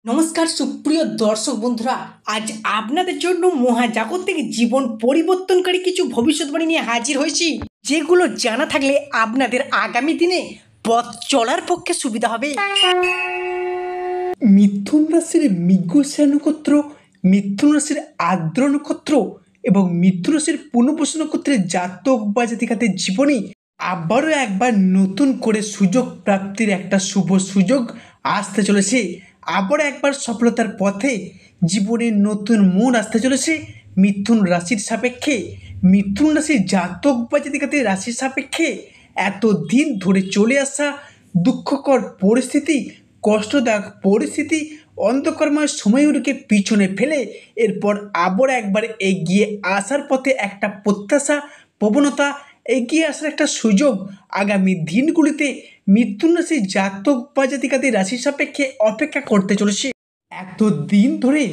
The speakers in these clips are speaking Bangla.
নমস্কার সুপ্রিয় দর্শক বন্ধুরা, আজ আপনাদের জন্য মহাজাগতিক জীবন পরিবর্তনকারী কিছু ভবিষ্যৎবাণী নিয়ে হাজির হয়েছি, যেগুলো জানা থাকলে আপনাদের আগামী দিনে পথ চলার পক্ষে সুবিধা হবে। মিথুন রাশির মৃগশিরা নক্ষত্র, মিথুন রাশির আর্দ্র নক্ষত্র এবং মিথুন রাশির পুনর্বসু নক্ষত্রের জাতক বা জাতিকাদের জীবনে আবারও একবার নতুন করে সুযোগ প্রাপ্তির একটা শুভ সুযোগ আসতে চলেছে। আবারও একবার সফলতার পথে জীবনে নতুন মোড় আসতে চলেছে মিথুন রাশির সাপেক্ষে। মিথুন রাশির জাতক বা জাতিকাদের রাশির সাপেক্ষে এতদিন ধরে চলে আসা দুঃখকর পরিস্থিতি, কষ্টদায়ক পরিস্থিতি, অন্ধকারময় সময়গুলোকে পিছনে ফেলে এরপর আবার একবার এগিয়ে আসার পথে একটা প্রত্যাশা, প্রবণতা, এগিয়ে আসার একটা সুযোগ আগামী দিনগুলিতে মিথুন রাশির জাতক বা জাতিকাদের রাশির সাপেক্ষে অপেক্ষা করতে চলেছে। এতদিন ধরে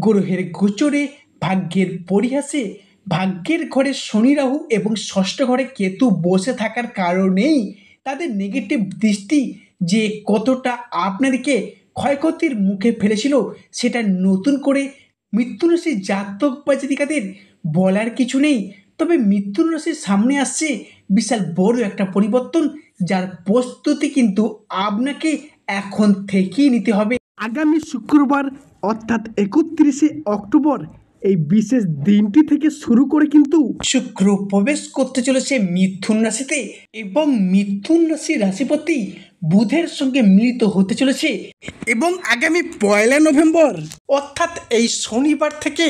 গ্রহের গোচরে, ভাগ্যের পরিহাসে, ভাগ্যের ঘরে শনি রাহু এবং ষষ্ঠ ঘরে কেতু বসে থাকার কারণেই তাদের নেগেটিভ দৃষ্টি যে কতটা আপনাদেরকে ক্ষয়ক্ষতির মুখে ফেলেছিল সেটা নতুন করে মিথুন রাশির জাতক বা জাতিকাদের বলার কিছু নেই। তবে মিথুন রাশির সামনে আসছে বিশাল বড় একটা পরিবর্তন, যার প্রস্তুতি কিন্তু আপনাকে এখন থেকেই নিতে হবে। আগামী শুক্রবার অর্থাৎ 31শে অক্টোবর এই বিশেষ দিনটি থেকে শুরু করে কিন্তু শুক্র প্রবেশ করতে চলেছে মিথুন রাশিতে এবং মিথুন রাশির রাশিপতি বুধের সঙ্গে মিলিত হতে চলেছে এবং আগামী 1 নভেম্বর অর্থাৎ এই শনিবার থেকে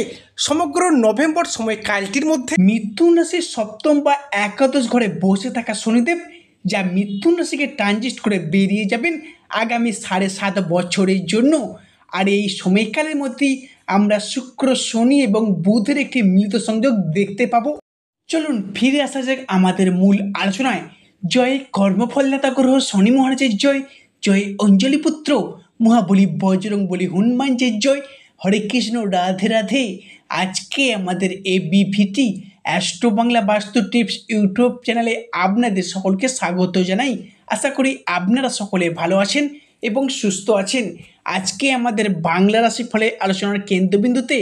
সমগ্র নভেম্বর সময়কালটির মধ্যে মিথুন রাশির সপ্তম বা একাদশ ঘরে বসে থাকা শনিদেব, যা মিথুন রাশিকে ট্রানজিট করে বেরিয়ে যাবেন আগামী 7.5 বছরের জন্য। আর এই সময়কালের মধ্যেই আমরা শুক্র, শনি এবং বুধের একটি মিলিত সংযোগ দেখতে পাবো। চলুন ফিরে আসা যাক আমাদের মূল আলোচনায়। জয় কর্মফলদাতা গ্রহ শনি মহারাজের জয়, জয় অঞ্জলি পুত্র মহাবলী বজরংবলী হনুমানজির জয়। হরে কৃষ্ণ, রাধে রাধে। আজকে আমাদের ABVT অ্যাস্ট্রো বাংলা বাস্তু টিপস ইউটিউব চ্যানেলে আপনাদের সকলকে স্বাগত জানাই। আশা করি আপনারা সকলে ভালো আছেন এবং সুস্থ আছেন। আজকে আমাদের বাংলা রাশি ফলে আলোচনার কেন্দ্রবিন্দুতে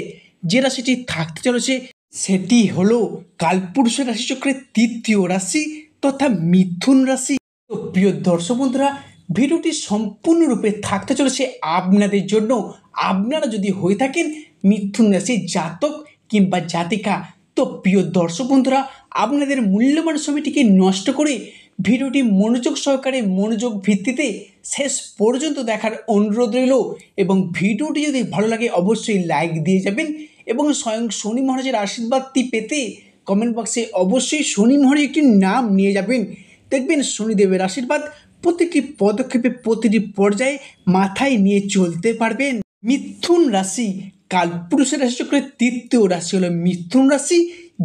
যে রাশিটি থাকতে চলেছে সেটি হলো কালপুরুষের রাশিচক্রের তৃতীয় রাশি তথা মিথুন রাশি। তো প্রিয় দর্শক বন্ধুরা, ভিডিওটি সম্পূর্ণরূপে থাকতে চলেছে আপনাদের জন্য। আপনারা যদি হয়ে থাকেন মিথুন রাশির জাতক কিংবা জাতিকা, তো প্রিয় দর্শক বন্ধুরা, আপনাদের মূল্যবান সময়টিকে নষ্ট করে ভিডিওটি মনোযোগ সহকারে, মনোযোগ ভিত্তিতে শেষ পর্যন্ত দেখার অনুরোধ রইল। এবং ভিডিওটি যদি ভালো লাগে অবশ্যই লাইক দিয়ে যাবেন এবং স্বয়ং শনি মহারাজের আশীর্বাদটি পেতে কমেন্ট বক্সে অবশ্যই শনি মহারাজের একটি নাম নিয়ে যাবেন। দেখবেন শনিদেবের আশীর্বাদ প্রতিটি পদক্ষেপে, প্রতিটি পর্যায়ে মাথায় নিয়ে চলতে পারবেন। মিথুন রাশি কালপুরুষের রাশিচক্রের তৃতীয় রাশি হলো মিথুন রাশি,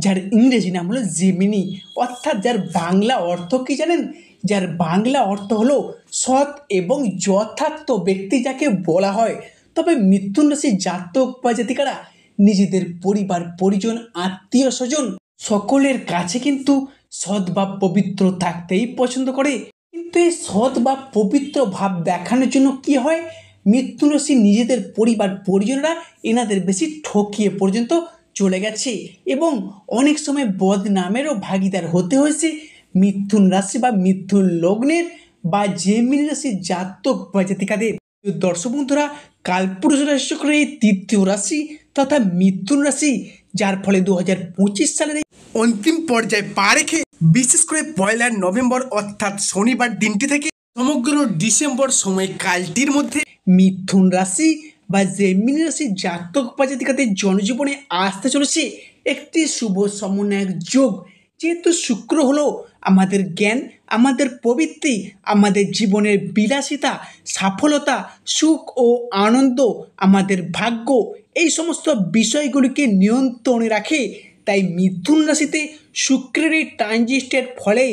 যার ইংরেজি নাম হলো জেমিনি, অর্থাৎ যার বাংলা অর্থ কি জানেন? যার বাংলা অর্থ হলো সৎ এবং যথার্থ ব্যক্তি যাকে বলা হয়। তবে মিথুন রাশির জাতক বা জাতিকারা নিজেদের পরিবার, পরিজন, আত্মীয় স্বজন সকলের কাছে কিন্তু সৎ বা পবিত্র থাকতেই পছন্দ করে। কিন্তু এই সৎ বা পবিত্র ভাব দেখানোর জন্য কি হয়, মিথুন রাশি নিজেদের পরিবার পরিজনরা এনাদের বেশি ঠকিয়ে পর্যন্ত চলে গেছে এবং অনেক সময় বদনামেরও ভাগিদার হতে হয়েছে মিথুন রাশি বা মিথুন লগ্নের বা জেমিনি রাশির জাতক বা জাতিকাদের। দর্শক বন্ধুরা, কালপুরুষ রাশিচক্রের এই তৃতীয় রাশি তথা মিথুন রাশি, যার ফলে 2025 সালের অন্তিম পর্যায়ে পা রেখে বিশেষ করে 1 নভেম্বর অর্থাৎ শনিবার দিনটি থেকে সমগ্র ডিসেম্বর সময়কালটির মধ্যে মিথুন রাশি বা জেমিনি রাশির জাতক বা জাতিকাদের জনজীবনে আসতে চলেছে একটি শুভ সমন্বয়ক যোগ। যেহেতু শুক্র হলো আমাদের জ্ঞান, আমাদের প্রবৃত্তি, আমাদের জীবনের বিলাসিতা, সফলতা, সুখ ও আনন্দ, আমাদের ভাগ্য, এই সমস্ত বিষয়গুলিকে নিয়ন্ত্রণে রাখে। তাই মিথুন রাশিতে শুক্রের এই ট্রানজিটের ফলে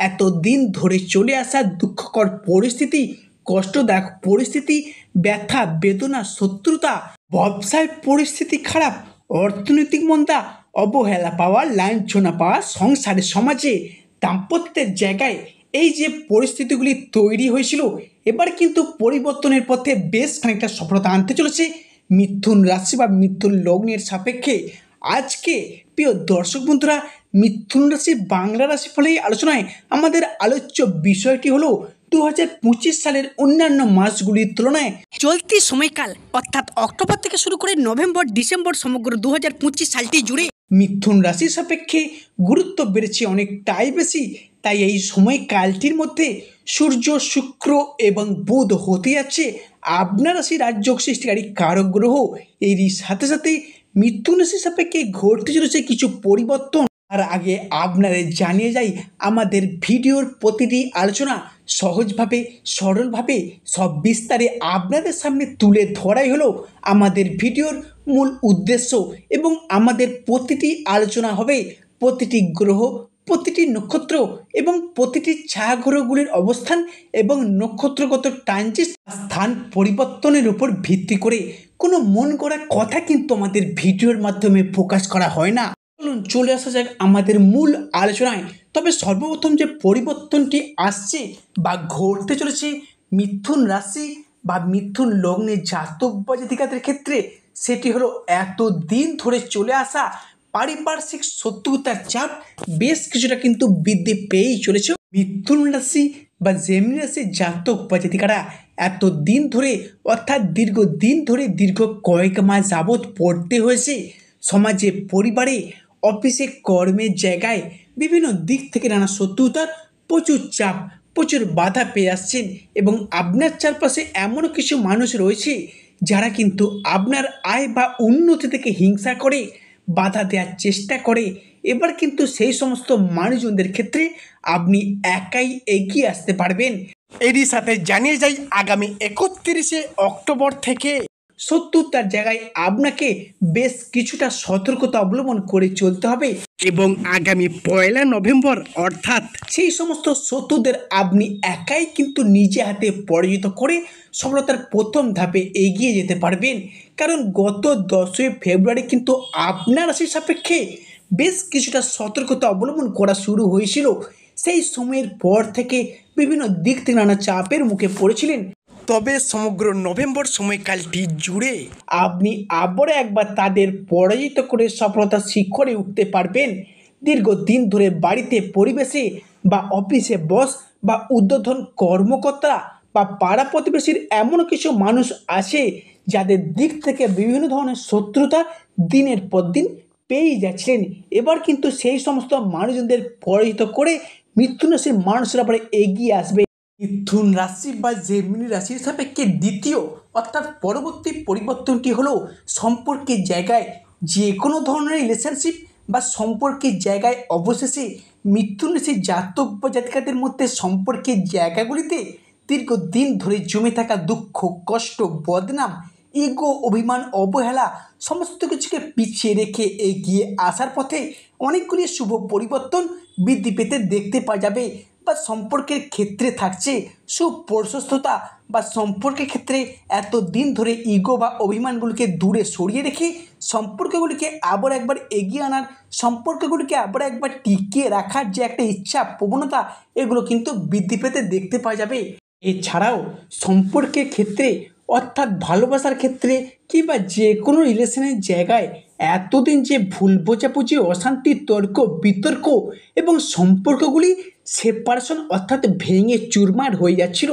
এতদিন ধরে চলে আসা দুঃখকর পরিস্থিতি, কষ্টদায়ক পরিস্থিতি, ব্যথা, বেদনা, শত্রুতা, ব্যবসায় পরিস্থিতি খারাপ, অর্থনৈতিক মন্দা, অবহেলা পাওয়া, লাঞ্ছনা পাওয়া, সংসারে, সমাজে, দাম্পত্যের জায়গায় এই যে পরিস্থিতিগুলি তৈরি হয়েছিল এবার কিন্তু পরিবর্তনের পথে বেশ খানিকটা সফলতা আনতে চলেছে মিথুন রাশি বা মিথুন লগ্নের সাপেক্ষে। আজকে প্রিয় দর্শক বন্ধুরা, মিথুন রাশি বাংলা রাশিফলের আলোচনায় আমাদের আলোচ্য বিষয়টি হলো 2025 সালের অন্যান্য মাসগুলির তুলনায় চলতি সময়কাল অর্থাৎ অক্টোবর থেকে শুরু করে নভেম্বর ডিসেম্বর সমগ্র 2025 সালটি জুড়ে মিথুন রাশির সাপেক্ষে গুরুত্ব বেড়েছে অনেকটাই বেশি। তাই এই সময়কালটির মধ্যে সূর্য, শুক্র এবং বুধ হতে যাচ্ছে আপনার রাশির রাজযোগ সৃষ্টিকারী কারক গ্রহ। এরই সাথে সাথে মিথুন রাশির সাপেক্ষে ঘটতে চলেছে কিছু পরিবর্তন। আর আগে আপনাদের জানিয়ে যাই, আমাদের ভিডিওর প্রতিটি আলোচনা সহজভাবে সরলভাবে সব বিস্তারে আপনাদের সামনে তুলে ধরাই হলো আমাদের ভিডিওর মূল উদ্দেশ্য। এবং আমাদের প্রতিটি আলোচনা হবে প্রতিটি গ্রহ, প্রতিটি নক্ষত্র এবং প্রতিটি ছায়াগ্রহগুলির অবস্থান এবং নক্ষত্রগত ট্রানজিট স্থান পরিবর্তনের উপর ভিত্তি করে। কোনো মন গড়া কথা কিন্তু আমাদের ভিডিওর মাধ্যমে প্রকাশ করা হয় না। চলুন চলে আসা যাক আমাদের মূল আলোচনায়। তবে সর্বপ্রথম যে পরিবর্তনটি আসছে বা ঘটতে চলেছে মিথুন রাশি বা মিথুন লগ্নের জাতক বা জাতিকাদের ক্ষেত্রে, সেটি হলো এতদিন ধরে চলে আসা পারিপার্শ্বিক শত্রুতার চাপ বেশ কিছুটা কিন্তু বৃদ্ধি পেয়েই চলেছে। মিথুন রাশি বা জেমিনি রাশির জাতক বা জাতিকারা এতদিন ধরে অর্থাৎ দীর্ঘদিন ধরে দীর্ঘ কয়েক মাস যাবৎ পড়তে হয়েছে সমাজে, পরিবারে, অফিসে, কর্মের জায়গায় বিভিন্ন দিক থেকে নানা শত্রুতার প্রচুর চাপ, প্রচুর বাধা পেয়ে আসছেন। এবং আপনার চারপাশে এমনও কিছু মানুষ রয়েছে যারা কিন্তু আপনার আয় বা উন্নতি থেকে হিংসা করে, বাধা দেওয়ার চেষ্টা করে। এবার কিন্তু সেই সমস্ত মানুষজনদের ক্ষেত্রে আপনি একাই এগিয়ে আসতে পারবেন। এরই সাথে জানিয়ে যাই, আগামী 31শে অক্টোবর থেকে শত্রুতার জায়গায় আপনাকে বেশ কিছুটা সতর্কতা অবলম্বন করে চলতে হবে। এবং আগামী 1 নভেম্বর অর্থাৎ সেই সমস্ত শত্রুদের আপনি একাই কিন্তু নিজে হাতে পরাজিত করে সফলতার প্রথম ধাপে এগিয়ে যেতে পারবেন। কারণ গত 10ই ফেব্রুয়ারি কিন্তু আপনার রাশির সাপেক্ষে বেশ কিছুটা সতর্কতা অবলম্বন করা শুরু হয়েছিল। সেই সময়ের পর থেকে বিভিন্ন দিক থেকে নানা চাপের মুখে পড়েছিলেন। তবে সমগ্র নভেম্বর সময়কালটি জুড়ে আপনি আবারও একবার তাদের পরাজিত করে সফলতার শিখরে উঠতে পারবেন। দীর্ঘদিন ধরে বাড়িতে, পরিবেশে বা অফিসে বস বা ঊর্ধ্বতন কর্মকর্তা বা পাড়া প্রতিবেশীর এমন কিছু মানুষ আছে যাদের দিক থেকে বিভিন্ন ধরনের শত্রুতা দিনের পর দিন পেয়েই যাচ্ছিলেন। এবার কিন্তু সেই সমস্ত মানুষজনদের পরাজিত করে মিথুন রাশির মানুষরা আবার এগিয়ে আসবে। মিথুন রাশি বা জেমিনি রাশির সাপেক্ষে দ্বিতীয় অর্থাৎ পরবর্তী পরিবর্তনটি হলো সম্পর্কের জায়গায় যে কোনো ধরনের রিলেশনশিপ বা সম্পর্কের জায়গায় অবশেষে মিথুন রাশির জাতক বা জাতিকাদের মধ্যে সম্পর্কের জায়গাগুলিতে দীর্ঘদিন ধরে জমে থাকা দুঃখ, কষ্ট, বদনাম, ইগো, অভিমান, অবহেলা সমস্ত কিছুকে পিছিয়ে রেখে এগিয়ে আসার পথে অনেকগুলি শুভ পরিবর্তন বৃদ্ধি পেতে দেখতে পাওয়া যাবে। বা সম্পর্কের ক্ষেত্রে থাকছে সুপ্রশস্ততা বা সম্পর্কের ক্ষেত্রে এতদিন ধরে ইগো বা অভিমানগুলিকে দূরে সরিয়ে রেখে সম্পর্কগুলিকে আবার একবার এগিয়ে আনার, সম্পর্কগুলিকে আবার একবার টিকিয়ে রাখার যে একটা ইচ্ছা, প্রবণতা, এগুলো কিন্তু বৃদ্ধি পেতে দেখতে পাওয়া যাবে। এছাড়াও সম্পর্কের ক্ষেত্রে অর্থাৎ ভালোবাসার ক্ষেত্রে কিংবা যে কোনো রিলেশনের জায়গায় এতদিন যে ভুল বোঝাবুঝি, অশান্তি, তর্ক বিতর্ক এবং সম্পর্কগুলি সেপারেশন অর্থাৎ ভেঙে চুরমার হয়ে যাচ্ছিল,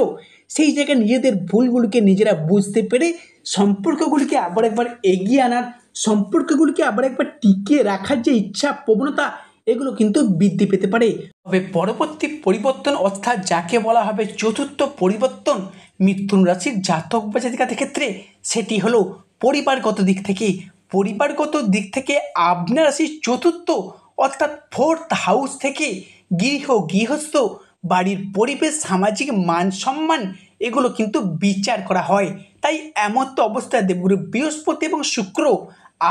সেই জায়গায় নিজেদের ভুলগুলিকে নিজেরা বুঝতে পেরে সম্পর্কগুলিকে আবার একবার এগিয়ে আনার, সম্পর্কগুলিকে আবার একবার টিকিয়ে রাখার যে ইচ্ছা, প্রবণতা, এগুলো কিন্তু বৃদ্ধি পেতে পারে। তবে পরবর্তী পরিবর্তন অর্থাৎ যাকে বলা হবে চতুর্থ পরিবর্তন মিথুন রাশির জাতক বা জাতিকাদের ক্ষেত্রে, সেটি হলো পরিবারগত দিক থেকে। পরিবারগত দিক থেকে আপনার রাশির চতুর্থ অর্থাৎ 4th হাউস থেকে গৃহস্থ, বাড়ির পরিবেশ, সামাজিক মান সম্মান, এগুলো কিন্তু বিচার করা হয়। তাই এমন তো অবস্থায় দেবগুরু বৃহস্পতি এবং শুক্র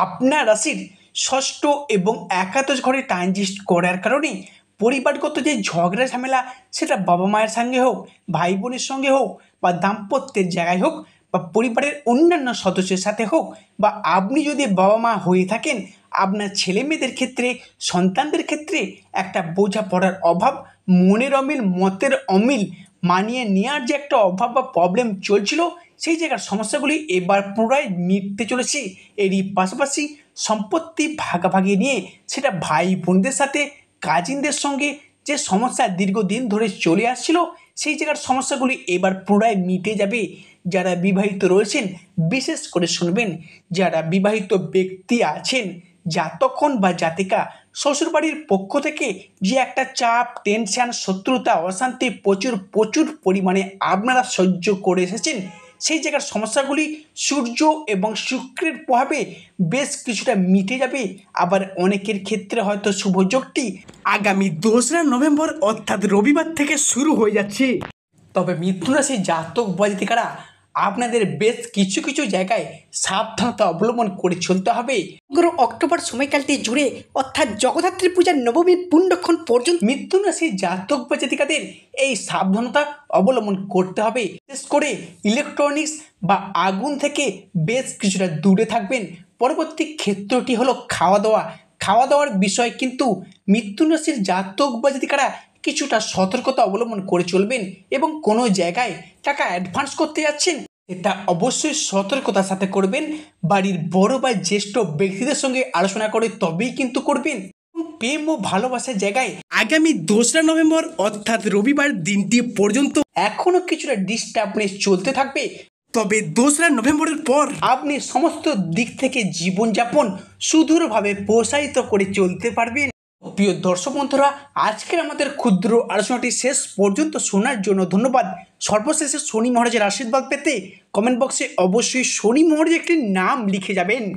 আপনার রাশির ষষ্ঠ এবং একাদশ ঘরে ট্রানজিট করার কারণে পরিবারগত যে ঝগড়া ঝামেলা, সেটা বাবা মায়ের সঙ্গে হোক, ভাই বোনের সঙ্গে হোক, বা দাম্পত্যের জায়গায় হোক, বা পরিবারের অন্যান্য সদস্যের সাথে হোক, বা আপনি যদি বাবা মা হয়ে থাকেন, আপনার ছেলে মেয়েদের ক্ষেত্রে, সন্তানদের ক্ষেত্রে একটা বোঝাপড়ার অভাব, মনের অমিল, মতের অমিল মানিয়ে নেওয়ার যে একটা অভাব বা প্রবলেম চলছিল, সেই জায়গার সমস্যাগুলি এবার পুনরায় মিটতে চলেছে। এরই পাশাপাশি সম্পত্তি ভাগাভাগি নিয়ে সেটা ভাই বোনদের সাথে, কাজিনদের সঙ্গে যে সমস্যা দীর্ঘদিন ধরে চলে আসছিল, সেই জায়গার সমস্যাগুলি এবার পুনরায় মিটে যাবে। যারা বিবাহিত রয়েছেন বিশেষ করে শুনবেন, যারা বিবাহিত ব্যক্তি আছেন, জাতকন বা জাতিকা শ্বশুরবাড়ির পক্ষ থেকে যে একটা চাপ, টেনশন, শত্রুতা, অশান্তি প্রচুর প্রচুর পরিমাণে আপনারা সহ্য করে এসেছেন, সেই জায়গার সমস্যাগুলি সূর্য এবং শুক্রের প্রভাবে বেশ কিছুটা মিটে যাবে। আবার অনেকের ক্ষেত্রে হয়তো শুভযোগটি আগামী 2রা নভেম্বর অর্থাৎ রবিবার থেকে শুরু হয়ে যাচ্ছে। তবে মিথুন রাশির জাতক বা জাতিকারা আপনাদের বেশ কিছু কিছু জায়গায় সাবধানতা অবলম্বন করে চলতে হবে। সমগ্র অক্টোবর সময়কালটি জুড়ে অর্থাৎ জগদ্ধাত্রী পূজার নবমীর পুণ্যক্ষণ পর্যন্ত মিথুন রাশির জাতক বা জাতিকাদের এই সাবধানতা অবলম্বন করতে হবে। বিশেষ করে ইলেকট্রনিক্স বা আগুন থেকে বেশ কিছুটা দূরে থাকবেন। পরবর্তী ক্ষেত্রটি হলো খাওয়া দাওয়া। খাওয়া দাওয়ার বিষয় কিন্তু মিথুন রাশির জাতক বা জাতিকারা কিছুটা সতর্কতা অবলম্বন করে চলবেন। এবং কোনো জায়গায় টাকা অ্যাডভান্স করতে যাচ্ছেন, এটা অবশ্যই সতর্কতার সাথে করবেন। বাড়ির বড় বা জ্যেষ্ঠ ব্যক্তিদের সঙ্গে আলোচনা করে তবেই কিন্তু করবেন। প্রেম ও ভালোবাসার জায়গায় আগামী 2রা নভেম্বর অর্থাৎ রবিবার দিনটি পর্যন্ত এখনো কিছুটা ডিস্টার্বনেস চলতে থাকবে। তবে 2রা নভেম্বরের পর আপনি সমস্ত দিক থেকে জীবনযাপন সুদূরভাবে প্রসারিত করে চলতে পারবেন। প্রিয় দর্শক বন্ধুরা, আজকের আমাদের ক্ষুদ্র আলোচনাটি শেষ পর্যন্ত শোনার জন্য ধন্যবাদ। সর্বশেষে শনি মহারাজের আশীর্বাদ পেতে কমেন্ট বক্সে অবশ্যই শনি মহারাজের একটি নাম লিখে যাবেন।